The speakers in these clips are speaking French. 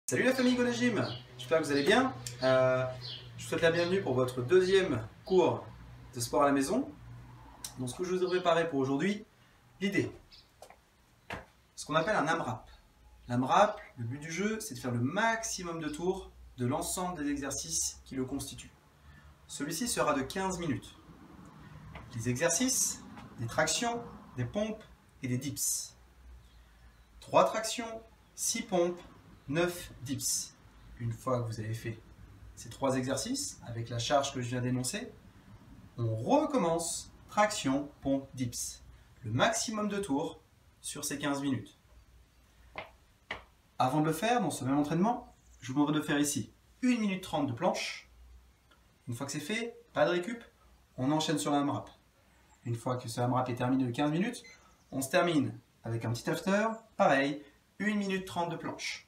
Salut la famille GoNaGym, j'espère que vous allez bien. Je vous souhaite la bienvenue pour votre deuxième cours de sport à la maison. Donc ce que je vous ai préparé pour aujourd'hui, l'idée, ce qu'on appelle un AMRAP. L'AMRAP, le but du jeu, c'est de faire le maximum de tours de l'ensemble des exercices qui le constituent. Celui-ci sera de 15 minutes. Les exercices, des tractions, des pompes et des dips. 3 tractions, 6 pompes, 9 dips. Une fois que vous avez fait ces 3 exercices avec la charge que je viens d'énoncer, on recommence traction, pompe, dips. Le maximum de tours sur ces 15 minutes. Avant de le faire, dans ce même entraînement, je vous demanderai de faire ici 1 minute 30 de planche. Une fois que c'est fait, pas de récup, on enchaîne sur l'AMRAP. Une fois que ce AMRAP est terminé de 15 minutes, on se termine avec un petit after, pareil, 1 minute 30 de planche.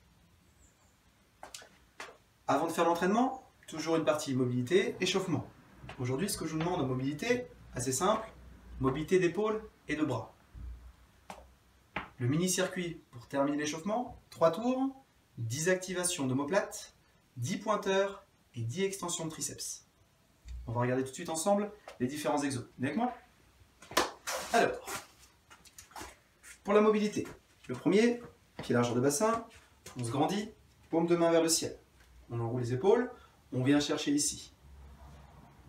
Avant de faire l'entraînement, toujours une partie mobilité, échauffement. Aujourd'hui, ce que je vous demande en mobilité, assez simple, mobilité d'épaule et de bras. Le mini-circuit pour terminer l'échauffement, 3 tours, 10 activations d'omoplate, 10 pointeurs et 10 extensions de triceps. On va regarder tout de suite ensemble les différents exos. Vous êtes avec moi? Alors, pour la mobilité, le premier, pied largeur de bassin, on se grandit, paume de main vers le ciel. On enroule les épaules, on vient chercher ici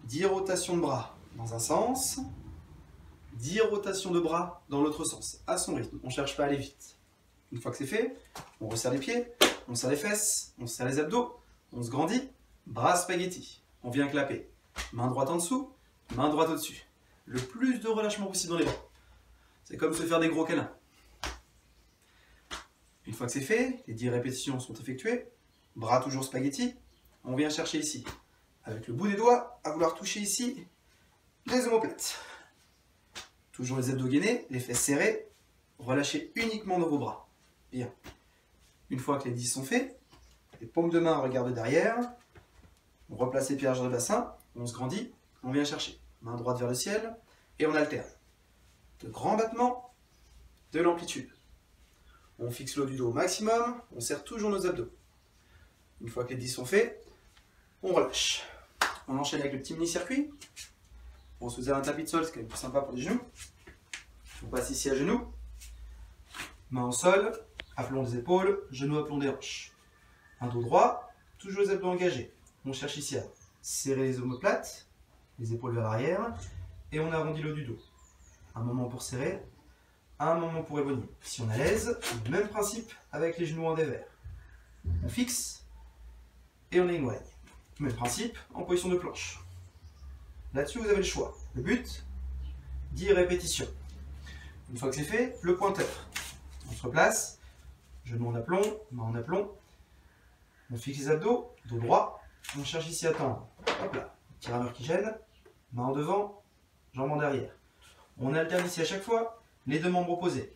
10 rotations de bras dans un sens, 10 rotations de bras dans l'autre sens, à son rythme, on ne cherche pas à aller vite. Une fois que c'est fait, on resserre les pieds, on serre les fesses, on serre les abdos, on se grandit, bras spaghetti, on vient clapper, main droite en dessous, main droite au-dessus. Le plus de relâchement possible dans les bras. C'est comme se faire des gros câlins. Une fois que c'est fait, les 10 répétitions sont effectuées, bras toujours spaghetti, on vient chercher ici, avec le bout des doigts, à vouloir toucher ici les omoplates. Toujours les abdos gainés, les fesses serrées, relâchez uniquement dans vos bras. Bien. Une fois que les 10 sont faits, les paumes de main regardent derrière, on replace les pieds largeur de bassin, on se grandit, on vient chercher. Main droite vers le ciel, et on alterne. De grands battements, de l'amplitude. On fixe le haut du dos au maximum, on serre toujours nos abdos. Une fois que les 10 sont faits, on relâche. On enchaîne avec le petit mini-circuit. On se faisait un tapis de sol, c'est quand même plus sympa pour les genoux. On passe ici à genoux. Main au sol, aplomb des épaules, genoux aplomb des hanches. Un dos droit, toujours les abdos engagés. On cherche ici à serrer les omoplates, les épaules vers l'arrière, et on arrondit le haut du dos. Un moment pour serrer, un moment pour éloigner. Si on est à l'aise, le même principe avec les genoux en dévers. On fixe, et on éloigne. Même principe en position de planche. Là-dessus, vous avez le choix. Le but, 10 répétitions. Une fois que c'est fait, le pointeur. On se replace, genou en aplomb, main en aplomb. On fixe les abdos, dos droit. On cherche ici à tendre. Hop là, petit rameur qui gêne. Main en devant, jambe en derrière. On alterne ici à chaque fois les deux membres opposés.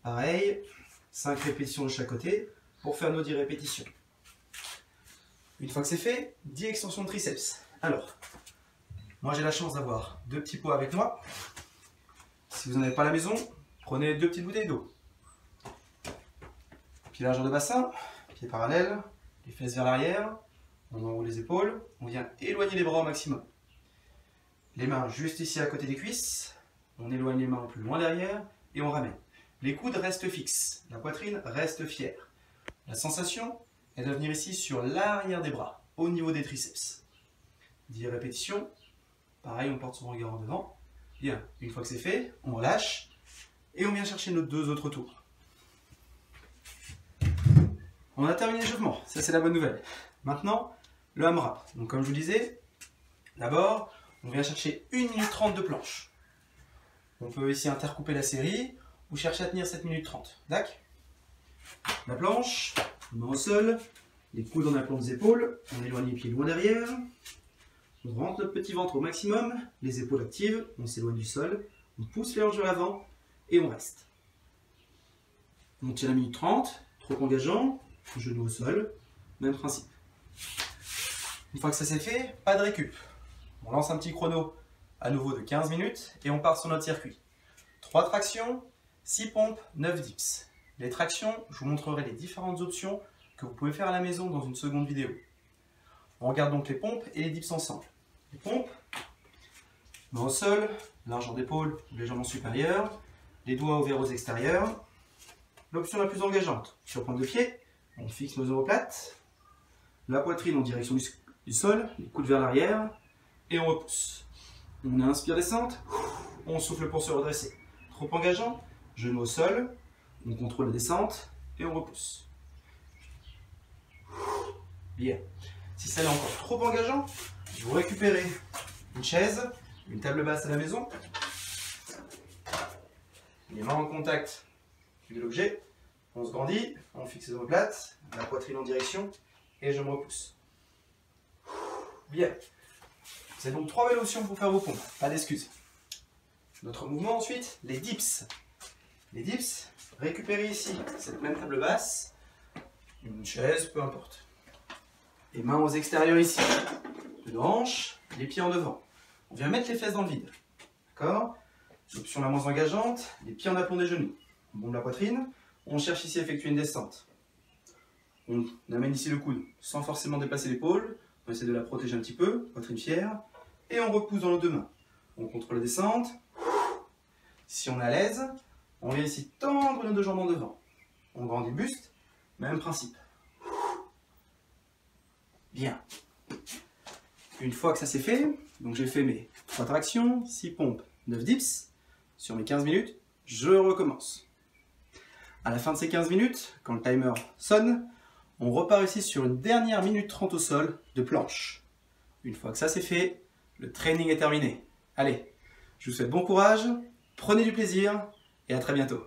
Pareil, 5 répétitions de chaque côté pour faire nos 10 répétitions. Une fois que c'est fait, 10 extensions de triceps. Alors, moi j'ai la chance d'avoir 2 petits pots avec moi. Si vous n'en avez pas à la maison, prenez 2 petites bouteilles d'eau. Pied largeur de bassin, pieds parallèles, les fesses vers l'arrière, on enroule les épaules, on vient éloigner les bras au maximum. Les mains juste ici à côté des cuisses, on éloigne les mains au plus loin derrière et on ramène. Les coudes restent fixes, la poitrine reste fière. La sensation est de venir ici sur l'arrière des bras, au niveau des triceps. 10 répétitions, pareil, on porte son regard en devant. Bien, une fois que c'est fait, on relâche et on vient chercher nos 2 autres tours. On a terminé l'échauffement, ça c'est la bonne nouvelle. Maintenant, le AMRAP. Donc comme je vous disais, d'abord, on vient chercher 1 minute 30 de planche. On peut ici intercouper la série ou chercher à tenir 7 minutes 30. D'accord ? La planche, main au sol, les coudes en aplomb des épaules, on éloigne les pieds loin derrière, on rentre notre petit ventre au maximum, les épaules actives, on s'éloigne du sol, on pousse les hanches vers l'avant et on reste. On tient la minute 30, trop engageant, genou au sol, même principe. Une fois que ça c'est fait, pas de récup. On lance un petit chrono à nouveau de 15 minutes et on part sur notre circuit. 3 tractions, 6 pompes, 9 dips. Les tractions, je vous montrerai les différentes options que vous pouvez faire à la maison dans une seconde vidéo. On regarde donc les pompes et les dips ensemble. Les pompes, main au sol, largeur d'épaule légèrement supérieure, les doigts ouverts aux extérieurs. L'option la plus engageante, sur pointe de pied, on fixe nos omoplates, la poitrine en direction du sol, les coudes vers l'arrière, et on repousse. On inspire descente, on souffle pour se redresser. Trop engageant, genou au sol, on contrôle la descente, et on repousse. Bien. Si ça est encore trop engageant, vous récupérez une chaise, une table basse à la maison, les mains en contact de l'objet, on se grandit, on fixe les omoplates, la poitrine en direction, et je me repousse. Bien. C'est donc 3 belles options pour faire vos pompes, pas d'excuses. Notre mouvement ensuite, les dips. Les dips, récupérez ici cette même table basse, une chaise, peu importe. Les mains aux extérieurs ici, de hanche, les pieds en devant. On vient mettre les fesses dans le vide. D'accord? L'option la moins engageante, les pieds en aplomb des genoux. On bombe la poitrine, on cherche ici à effectuer une descente. On amène ici le coude sans forcément dépasser l'épaule. On essaie de la protéger un petit peu, poitrine fière. Et on repousse dans nos deux mains. On contrôle la descente. Si on est à l'aise, on vient ici tendre nos deux jambes en devant. On grandit le buste, même principe. Bien. Une fois que ça c'est fait, donc j'ai fait mes 3 tractions, 6 pompes, 9 dips. Sur mes 15 minutes, je recommence. À la fin de ces 15 minutes, quand le timer sonne, on repart ici sur une dernière minute 30 au sol de planche. Une fois que ça c'est fait, le training est terminé. Allez, je vous souhaite bon courage, prenez du plaisir et à très bientôt.